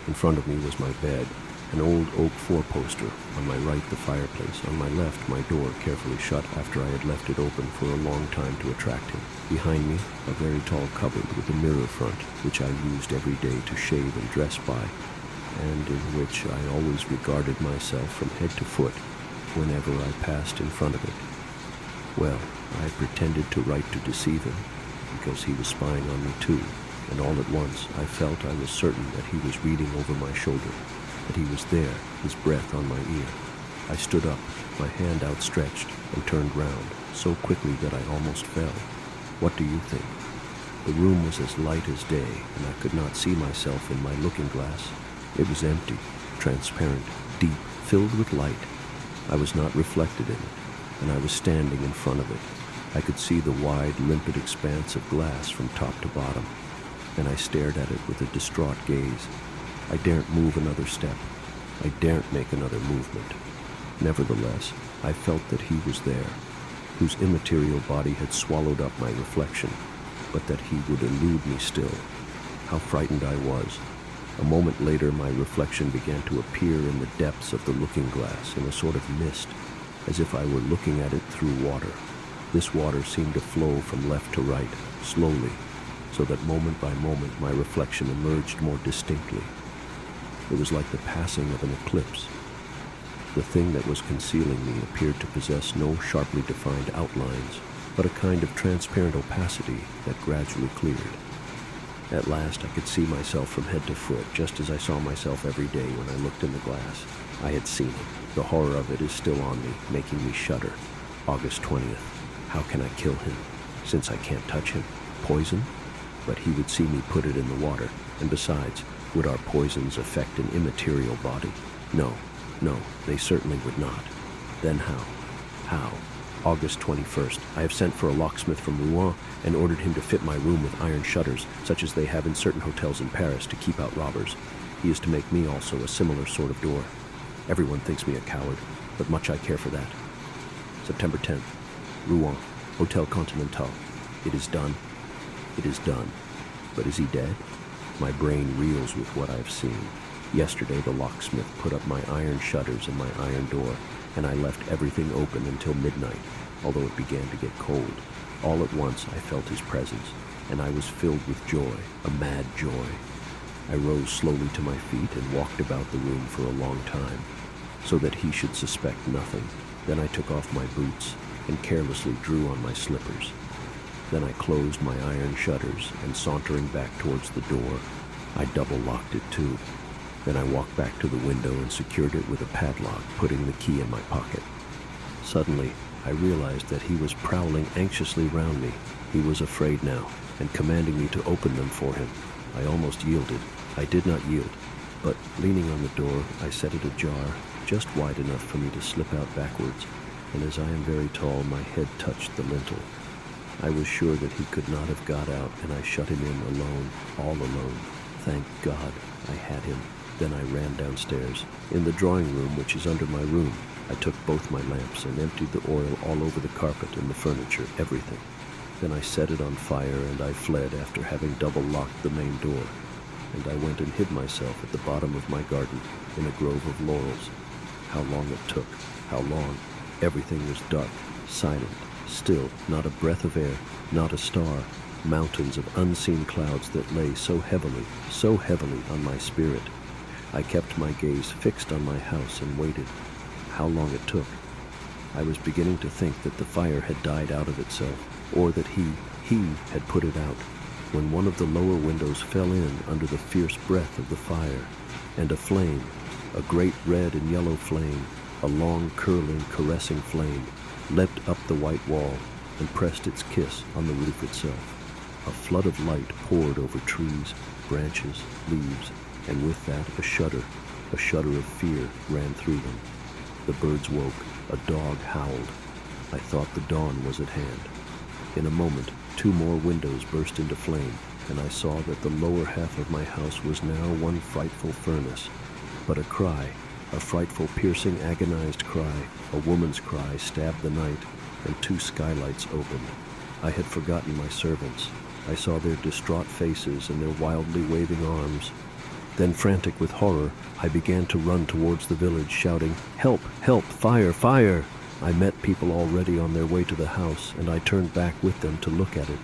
In front of me was my bed, an old oak four-poster, on my right the fireplace, on my left my door carefully shut after I had left it open for a long time to attract him. Behind me, a very tall cupboard with a mirror front, which I used every day to shave and dress by, and in which I always regarded myself from head to foot whenever I passed in front of it. Well, I pretended to write to deceive him, because he was spying on me too, and all at once I felt I was certain that he was reading over my shoulder, that he was there, his breath on my ear. I stood up, my hand outstretched, and turned round, so quickly that I almost fell. What do you think? The room was as light as day, and I could not see myself in my looking-glass. It was empty, transparent, deep, filled with light. I was not reflected in it, and I was standing in front of it. I could see the wide, limpid expanse of glass from top to bottom, and I stared at it with a distraught gaze. I daren't move another step. I daren't make another movement. Nevertheless, I felt that he was there, whose immaterial body had swallowed up my reflection, but that he would elude me still. How frightened I was. A moment later, my reflection began to appear in the depths of the looking-glass in a sort of mist, as if I were looking at it through water. This water seemed to flow from left to right, slowly, so that moment by moment my reflection emerged more distinctly. It was like the passing of an eclipse. The thing that was concealing me appeared to possess no sharply defined outlines, but a kind of transparent opacity that gradually cleared. At last I could see myself from head to foot, just as I saw myself every day when I looked in the glass. I had seen it. The horror of it is still on me, making me shudder. August 20th. How can I kill him, since I can't touch him? Poison? But he would see me put it in the water, and besides, would our poisons affect an immaterial body? No, they certainly would not. Then how? How? August 21st. I have sent for a locksmith from Rouen and ordered him to fit my room with iron shutters, such as they have in certain hotels in Paris to keep out robbers. He is to make me also a similar sort of door. Everyone thinks me a coward, but much I care for that. September 10th. Rouen, Hotel Continental. It is done. It is done. But is he dead? My brain reels with what I've seen. Yesterday the locksmith put up my iron shutters and my iron door, and I left everything open until midnight, although it began to get cold. All at once I felt his presence, and I was filled with joy, a mad joy. I rose slowly to my feet and walked about the room for a long time, so that he should suspect nothing. Then I took off my boots and carelessly drew on my slippers. Then I closed my iron shutters, and sauntering back towards the door, I double-locked it too. Then I walked back to the window and secured it with a padlock, putting the key in my pocket. Suddenly, I realized that he was prowling anxiously round me. He was afraid now, and commanding me to open them for him. I almost yielded. I did not yield, but leaning on the door, I set it ajar, just wide enough for me to slip out backwards, and as I am very tall, my head touched the lintel. I was sure that he could not have got out, and I shut him in alone, all alone. Thank God I had him. Then I ran downstairs. In the drawing room, which is under my room, I took both my lamps and emptied the oil all over the carpet and the furniture, everything. Then I set it on fire, and I fled after having double-locked the main door. And I went and hid myself at the bottom of my garden in a grove of laurels. How long it took, how long. Everything was dark, silent, still, not a breath of air, not a star. Mountains of unseen clouds that lay so heavily on my spirit. I kept my gaze fixed on my house and waited. How long it took. I was beginning to think that the fire had died out of itself, or that he had put it out, when one of the lower windows fell in under the fierce breath of the fire, and a flame, a great red and yellow flame, a long, curling, caressing flame, leapt up the white wall and pressed its kiss on the roof itself. A flood of light poured over trees, branches, leaves, and with that a shudder of fear ran through them. The birds woke, a dog howled. I thought the dawn was at hand. In a moment, 2 more windows burst into flame, and I saw that the lower half of my house was now one frightful furnace. But a cry, a frightful, piercing, agonized cry, a woman's cry, stabbed the night, and 2 skylights opened. I had forgotten my servants. I saw their distraught faces and their wildly waving arms. Then, frantic with horror, I began to run towards the village, shouting, "Help! Help! Fire! Fire!" I met people already on their way to the house, and I turned back with them to look at it.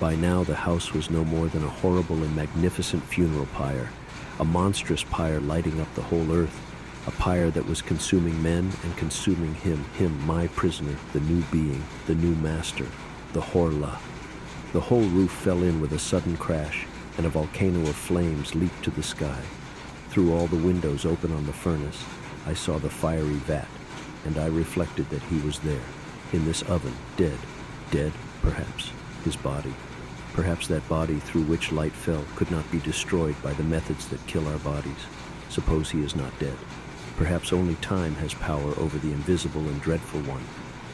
By now the house was no more than a horrible and magnificent funeral pyre, a monstrous pyre lighting up the whole earth, a pyre that was consuming men and consuming him, my prisoner, the new being, the new master, the Horla. The whole roof fell in with a sudden crash, and a volcano of flames leaped to the sky. Through all the windows open on the furnace, I saw the fiery vat, and I reflected that he was there, in this oven, dead, perhaps, his body. Perhaps that body through which light fell could not be destroyed by the methods that kill our bodies. Suppose he is not dead. Perhaps only time has power over the invisible and dreadful one.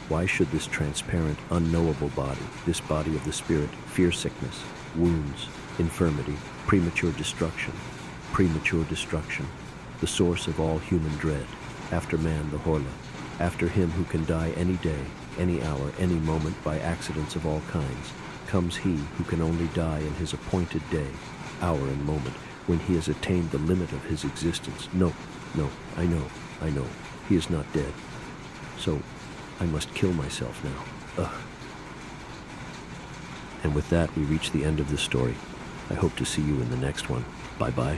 Why should this transparent, unknowable body, this body of the spirit, fear sickness, wounds, infirmity, premature destruction, the source of all human dread, after man the Horla, after him who can die any day, any hour, any moment by accidents of all kinds, comes he who can only die in his appointed day, hour and moment, when he has attained the limit of his existence. No, I know, he is not dead. So, I must kill myself now. Ugh. And with that, we reach the end of this story. I hope to see you in the next one. Bye-bye.